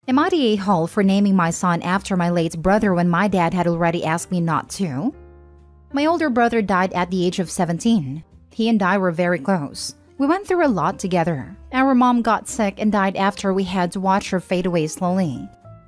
Am I the a-hole for naming my son after my late brother when my dad had already asked me not to? My older brother died at the age of 17. He and I were very close. We went through a lot together. Our mom got sick and died after we had to watch her fade away slowly.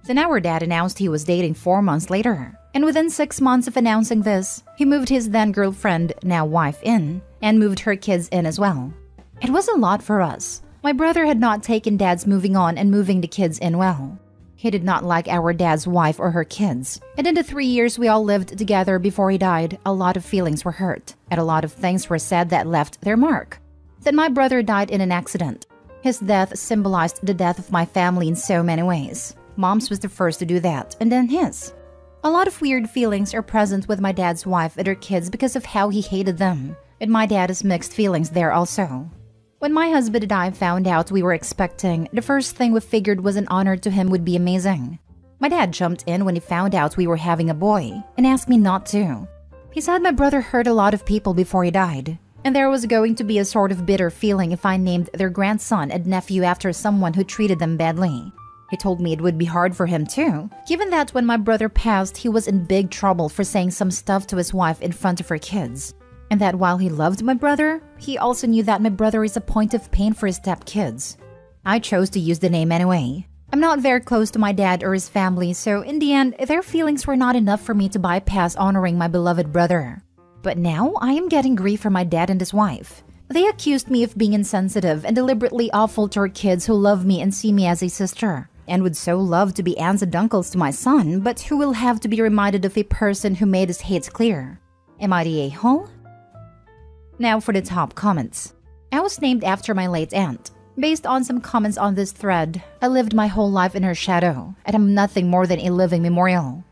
Then our dad announced he was dating 4 months later. And within 6 months of announcing this, he moved his then girlfriend, now wife, in, and moved her kids in as well. It was a lot for us. My brother had not taken dad's moving on and moving the kids in well. He did not like our dad's wife or her kids. And in the 3 years we all lived together before he died, a lot of feelings were hurt, and a lot of things were said that left their mark. Then my brother died in an accident. His death symbolized the death of my family in so many ways. Mom's was the first to do that, and then his. A lot of weird feelings are present with my dad's wife and her kids because of how he hated them, and my dad has mixed feelings there also. When my husband and I found out we were expecting, the first thing we figured was an honor to him would be amazing. My dad jumped in when he found out we were having a boy and asked me not to. He said my brother hurt a lot of people before he died, and there was going to be a sort of bitter feeling if I named their grandson and nephew after someone who treated them badly. He told me it would be hard for him too, given that when my brother passed, he was in big trouble for saying some stuff to his wife in front of her kids. And that while he loved my brother, he also knew that my brother is a point of pain for his stepkids. I chose to use the name anyway. I'm not very close to my dad or his family, so in the end, their feelings were not enough for me to bypass honoring my beloved brother. But now, I am getting grief from my dad and his wife. They accused me of being insensitive and deliberately awful to our kids who love me and see me as a sister, and would so love to be aunts and uncles to my son, but who will have to be reminded of a person who made his hates clear. Am I the a-hole? Now for the top comments. I was named after my late aunt. Based on some comments on this thread, I lived my whole life in her shadow, and I'm nothing more than a living memorial.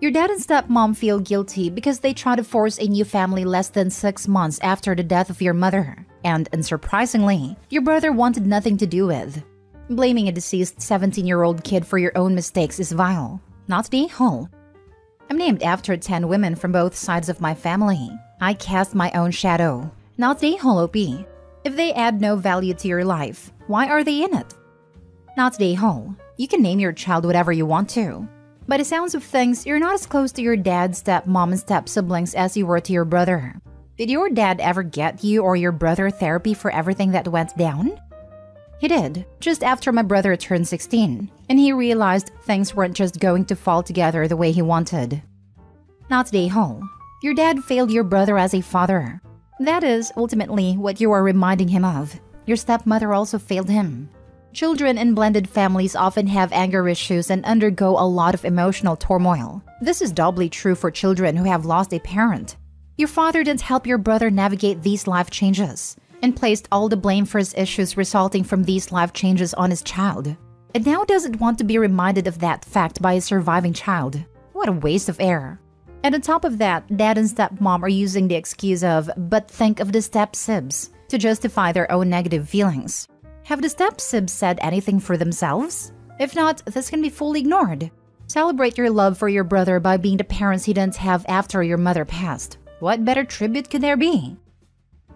Your dad and stepmom feel guilty because they try to force a new family less than 6 months after the death of your mother, and unsurprisingly, your brother wanted nothing to do with. Blaming a deceased 17-year-old kid for your own mistakes is vile, not the a-hole. I'm named after 10 women from both sides of my family. I cast my own shadow, not the a-hole OP. If they add no value to your life, why are they in it? Not the a-hole. You can name your child whatever you want to. By the sounds of things, you're not as close to your dad, stepmom, and step-siblings as you were to your brother. Did your dad ever get you or your brother therapy for everything that went down? He did, just after my brother turned 16, and he realized things weren't just going to fall together the way he wanted. Not the a-hole. Your dad failed your brother as a father. That is, ultimately, what you are reminding him of. Your stepmother also failed him. Children in blended families often have anger issues and undergo a lot of emotional turmoil. This is doubly true for children who have lost a parent. Your father didn't help your brother navigate these life changes, and placed all the blame for his issues resulting from these life changes on his child. And now doesn't want to be reminded of that fact by his surviving child. What a waste of air. And on top of that, dad and stepmom are using the excuse of, but think of the step-sibs, to justify their own negative feelings. Have the step-sibs said anything for themselves? If not, this can be fully ignored. Celebrate your love for your brother by being the parents he didn't have after your mother passed. What better tribute could there be?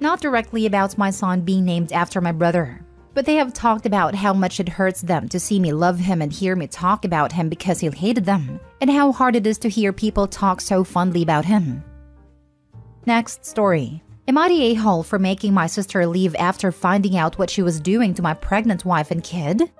Not directly about my son being named after my brother, but they have talked about how much it hurts them to see me love him and hear me talk about him because he hated them, and how hard it is to hear people talk so fondly about him. Next story. Am I the a-hole for making my sister leave after finding out what she was doing to my pregnant wife and kid?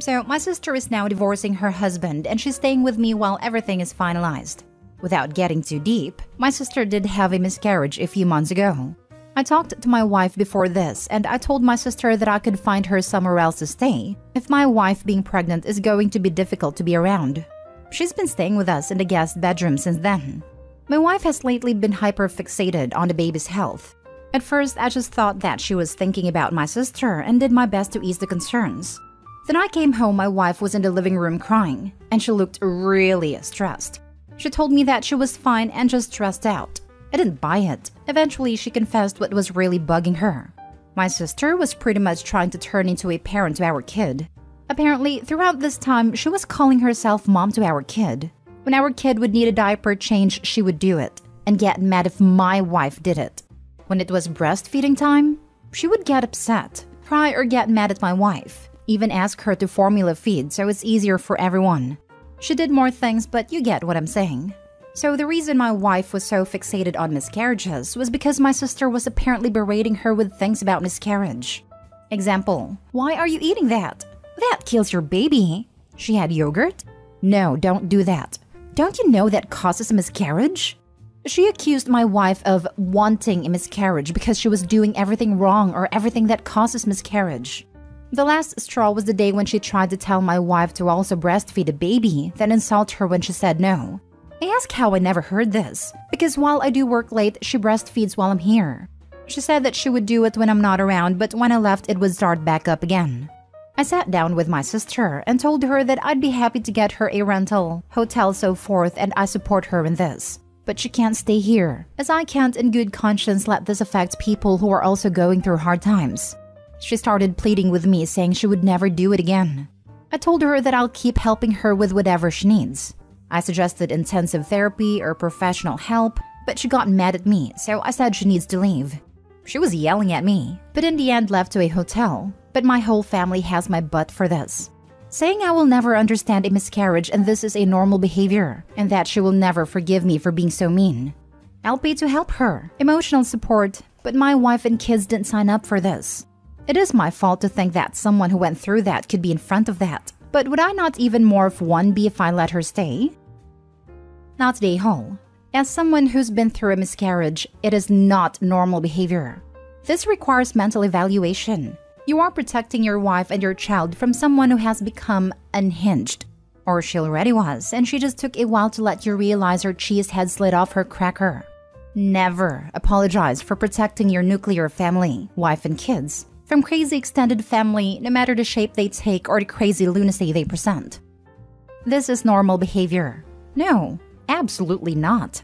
So, my sister is now divorcing her husband and she's staying with me while everything is finalized. Without getting too deep, my sister did have a miscarriage a few months ago. I talked to my wife before this, and I told my sister that I could find her somewhere else to stay if my wife being pregnant is going to be difficult to be around. She's been staying with us in the guest bedroom since then. My wife has lately been hyper-fixated on the baby's health. At first, I just thought that she was thinking about my sister and did my best to ease the concerns. Then I came home, my wife was in the living room crying, and she looked really stressed. She told me that she was fine and just stressed out. I didn't buy it. Eventually, she confessed what was really bugging her. My sister was pretty much trying to turn into a parent to our kid. Apparently, throughout this time, she was calling herself mom to our kid. When our kid would need a diaper change, she would do it, and get mad if my wife did it. When it was breastfeeding time, she would get upset, cry or get mad at my wife, Even asked her to formula feed so it's easier for everyone. She did more things, but you get what I'm saying. So the reason my wife was so fixated on miscarriages was because my sister was apparently berating her with things about miscarriage. Example, why are you eating that? That kills your baby. She had yogurt? No, don't do that. Don't you know that causes a miscarriage? She accused my wife of wanting a miscarriage because she was doing everything wrong or everything that causes miscarriage. The last straw was the day when she tried to tell my wife to also breastfeed a baby, then insult her when she said no. I asked how I never heard this, because while I do work late, she breastfeeds while I'm here. She said that she would do it when I'm not around, but when I left, it would start back up again. I sat down with my sister and told her that I'd be happy to get her a rental, hotel, so forth, and I support her in this. But she can't stay here, as I can't in good conscience let this affect people who are also going through hard times. She started pleading with me, saying she would never do it again. I told her that I'll keep helping her with whatever she needs. I suggested intensive therapy or professional help, but she got mad at me, so I said she needs to leave. She was yelling at me, but in the end left to a hotel. But my whole family has my butt for this, saying I will never understand a miscarriage and this is a normal behavior, and that she will never forgive me for being so mean. I'll pay to help her, emotional support, but my wife and kids didn't sign up for this. It is my fault to think that someone who went through that could be in front of that, but would I not even more of one be if I let her stay? Not day whole. As someone who's been through a miscarriage, it is not normal behavior. This requires mental evaluation. You are protecting your wife and your child from someone who has become unhinged. Or she already was, and she just took a while to let you realize her cheese had slid off her cracker. Never apologize for protecting your nuclear family, wife and kids, from crazy extended family, no matter the shape they take or the crazy lunacy they present. This is normal behavior. No, absolutely not.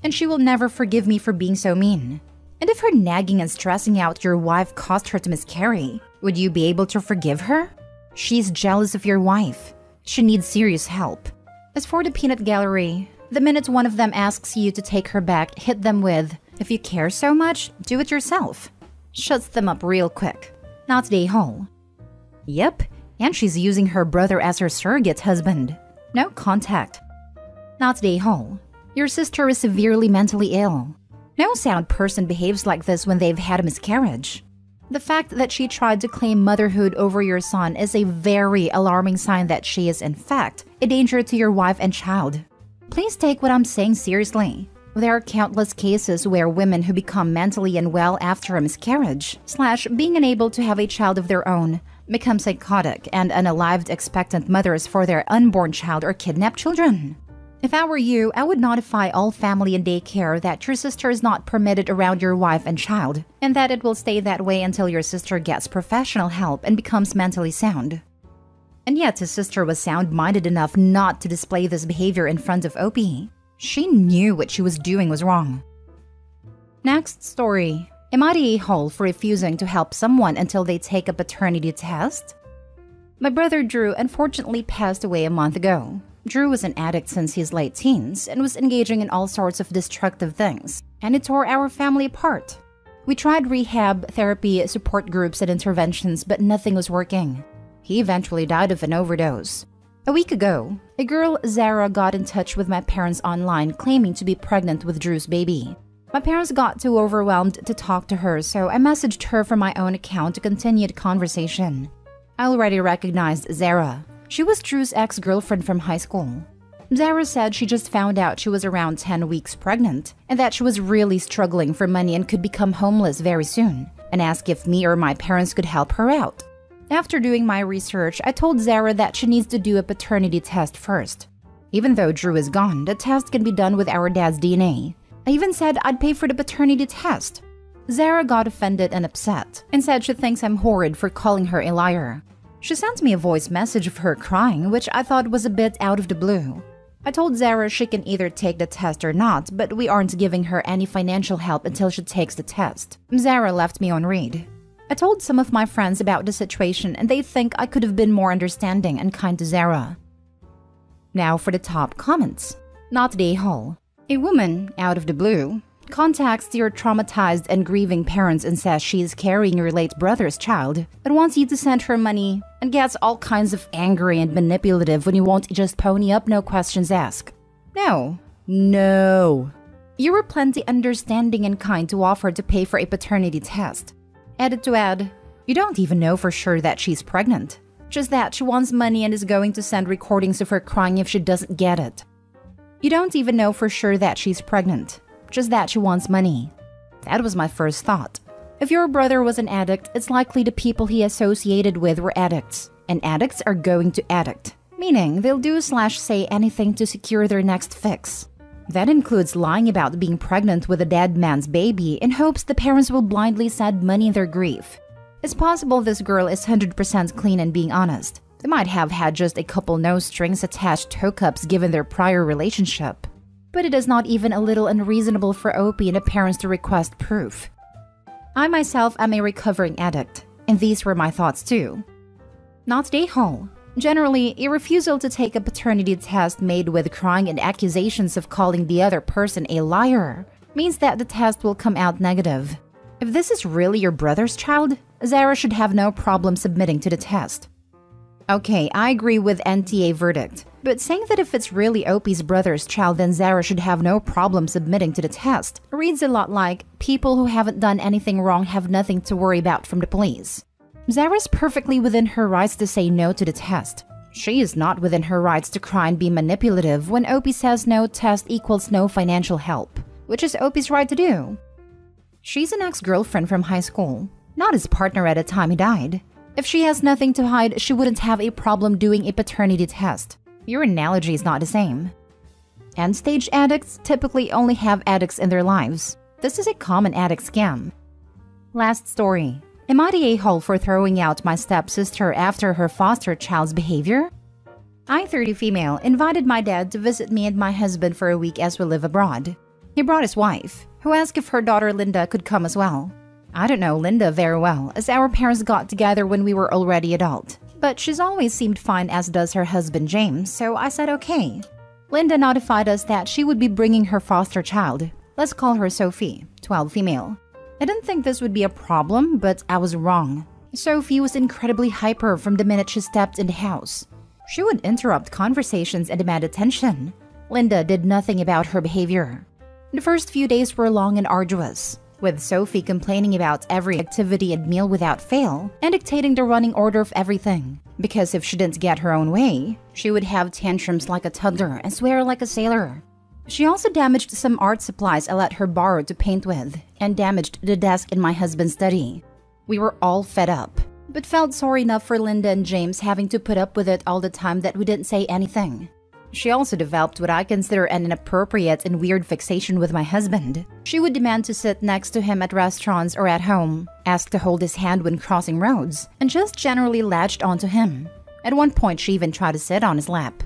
And she will never forgive me for being so mean. And if her nagging and stressing out your wife caused her to miscarry, would you be able to forgive her? She's jealous of your wife. She needs serious help. As for the peanut gallery, the minute one of them asks you to take her back, hit them with, "If you care so much, do it yourself." Shuts them up real quick. Not day whole. Yep, and she's using her brother as her surrogate husband. No contact. Not day whole. Your sister is severely mentally ill. No sound person behaves like this when they've had a miscarriage. The fact that she tried to claim motherhood over your son is a very alarming sign that she is, in fact, a danger to your wife and child. Please take what I'm saying seriously. There are countless cases where women who become mentally unwell after a miscarriage, being unable to have a child of their own, become psychotic and unalived expectant mothers for their unborn child or kidnapped children. If I were you, I would notify all family and daycare that your sister is not permitted around your wife and child, and that it will stay that way until your sister gets professional help and becomes mentally sound. And yet his sister was sound-minded enough not to display this behavior in front of Opie. She knew what she was doing was wrong. Next story. Am I the a-hole for refusing to help someone until they take a paternity test? My brother Drew unfortunately passed away a month ago. Drew was an addict since his late teens and was engaging in all sorts of destructive things, and it tore our family apart. We tried rehab, therapy, support groups, and interventions, but nothing was working. He eventually died of an overdose. A week ago, a girl, Zara, got in touch with my parents online claiming to be pregnant with Drew's baby. My parents got too overwhelmed to talk to her, so I messaged her from my own account to continue the conversation. I already recognized Zara. She was Drew's ex-girlfriend from high school. Zara said she just found out she was around 10 weeks pregnant and that she was really struggling for money and could become homeless very soon, and asked if me or my parents could help her out. After doing my research, I told Zara that she needs to do a paternity test first. Even though Drew is gone, the test can be done with our dad's DNA. I even said I'd pay for the paternity test. Zara got offended and upset and said she thinks I'm horrid for calling her a liar. She sent me a voice message of her crying, which I thought was a bit out of the blue. I told Zara she can either take the test or not, but we aren't giving her any financial help until she takes the test. Zara left me on read. I told some of my friends about the situation and they think I could have been more understanding and kind to Zara. Now for the top comments. Not the a-hole. A woman, out of the blue, contacts your traumatized and grieving parents and says she is carrying your late brother's child, and wants you to send her money, and gets all kinds of angry and manipulative when you won't just pony up, no questions asked. No. No. You were plenty understanding and kind to offer to pay for a paternity test. Added to add, you don't even know for sure that she's pregnant. Just that she wants money and is going to send recordings of her crying if she doesn't get it. You don't even know for sure that she's pregnant. Just that she wants money. That was my first thought. If your brother was an addict, it's likely the people he associated with were addicts. And addicts are going to addict. Meaning, they'll do/say anything to secure their next fix. That includes lying about being pregnant with a dead man's baby in hopes the parents will blindly send money in their grief. It's possible this girl is 100% clean and being honest. They might have had just a couple no-strings attached hookups given their prior relationship. But it is not even a little unreasonable for Opie and the parents to request proof. I myself am a recovering addict, and these were my thoughts too. Not the whole. Generally, a refusal to take a paternity test made with crying and accusations of calling the other person a liar means that the test will come out negative. If this is really your brother's child, Zara should have no problem submitting to the test. Okay, I agree with NTA verdict, but saying that if it's really Opie's brother's child, then Zara should have no problem submitting to the test reads a lot like, people who haven't done anything wrong have nothing to worry about from the police. Zara's perfectly within her rights to say no to the test. She is not within her rights to cry and be manipulative when Opie says no test equals no financial help, which is Opie's right to do. She's an ex-girlfriend from high school, not his partner at the time he died. If she has nothing to hide, she wouldn't have a problem doing a paternity test. Your analogy is not the same. End-stage addicts typically only have addicts in their lives. This is a common addict scam. Last story. Am I the a-hole for throwing out my stepsister after her foster child's behavior? I, 30 female, invited my dad to visit me and my husband for a week as we live abroad. He brought his wife, who asked if her daughter Linda could come as well. I don't know Linda very well, as our parents got together when we were already adult. But she's always seemed fine, as does her husband James, so I said okay. Linda notified us that she would be bringing her foster child. Let's call her Sophie, 12 female. I didn't think this would be a problem, but I was wrong. Sophie was incredibly hyper from the minute she stepped in the house. She would interrupt conversations and demand attention. Linda did nothing about her behavior. The first few days were long and arduous, with Sophie complaining about every activity and meal without fail, and dictating the running order of everything. Because if she didn't get her own way, she would have tantrums like a toddler and swear like a sailor. She also damaged some art supplies I let her borrow to paint with, and damaged the desk in my husband's study. We were all fed up, but felt sorry enough for Linda and James having to put up with it all the time that we didn't say anything. She also developed what I consider an inappropriate and weird fixation with my husband. She would demand to sit next to him at restaurants or at home, ask to hold his hand when crossing roads, and just generally latched onto him. At one point, she even tried to sit on his lap.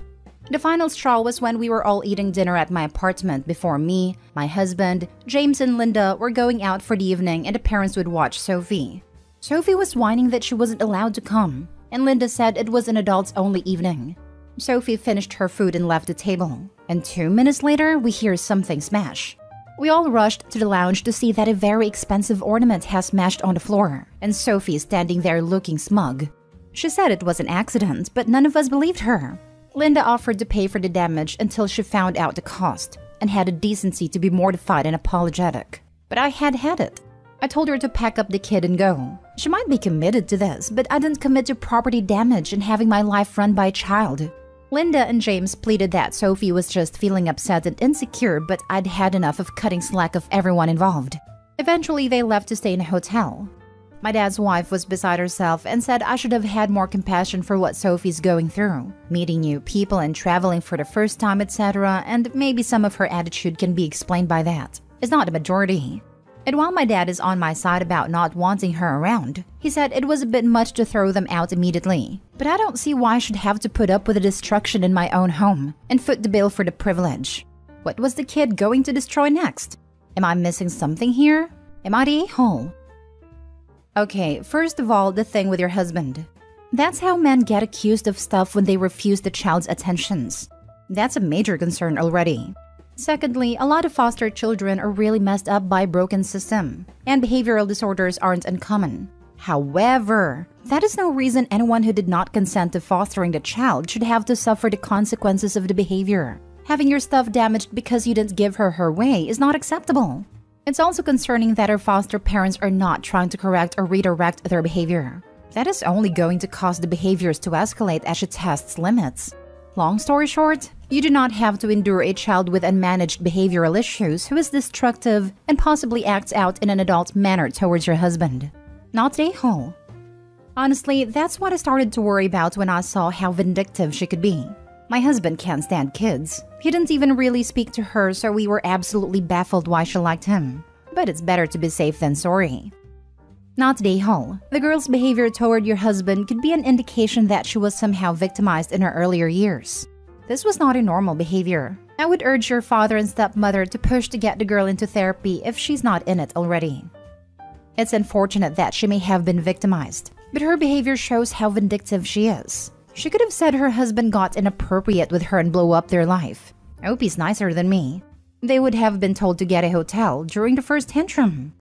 The final straw was when we were all eating dinner at my apartment before me, my husband, James and Linda were going out for the evening, and the parents would watch Sophie. Sophie was whining that she wasn't allowed to come, and Linda said it was an adults-only evening. Sophie finished her food and left the table, and 2 minutes later, we hear something smash. We all rushed to the lounge to see that a very expensive ornament has smashed on the floor, and Sophie is standing there looking smug. She said it was an accident, but none of us believed her. Linda offered to pay for the damage until she found out the cost, and had the decency to be mortified and apologetic. But I had it. I told her to pack up the kid and go. She might be committed to this, but I didn't commit to property damage and having my life run by a child. Linda and James pleaded that Sophie was just feeling upset and insecure, but I'd had enough of cutting slack of everyone involved. Eventually, they left to stay in a hotel. My dad's wife was beside herself and said I should have had more compassion for what Sophie's going through, meeting new people and traveling for the first time, etc., and maybe some of her attitude can be explained by that. It's not a majority. And while my dad is on my side about not wanting her around, he said it was a bit much to throw them out immediately. But I don't see why I should have to put up with the destruction in my own home and foot the bill for the privilege. What was the kid going to destroy next? Am I missing something here? Am I the a-hole? Okay, first of all, the thing with your husband. That's how men get accused of stuff when they refuse the child's attentions. That's a major concern already. Secondly, a lot of foster children are really messed up by a broken system, and behavioral disorders aren't uncommon. However, that is no reason anyone who did not consent to fostering the child should have to suffer the consequences of the behavior. Having your stuff damaged because you didn't give her her way is not acceptable. It's also concerning that her foster parents are not trying to correct or redirect their behavior. That is only going to cause the behaviors to escalate as she tests limits. Long story short, you do not have to endure a child with unmanaged behavioral issues who is destructive and possibly acts out in an adult manner towards your husband. Not a hole. Honestly, that's what I started to worry about when I saw how vindictive she could be. My husband can't stand kids. He didn't even really speak to her, so we were absolutely baffled why she liked him. But it's better to be safe than sorry. Not a hole. The girl's behavior toward your husband could be an indication that she was somehow victimized in her earlier years. This was not a normal behavior. I would urge your father and stepmother to push to get the girl into therapy if she's not in it already. It's unfortunate that she may have been victimized, but her behavior shows how vindictive she is. She could have said her husband got inappropriate with her and blew up their life. I hope he's nicer than me. They would have been told to get a hotel during the first tantrum.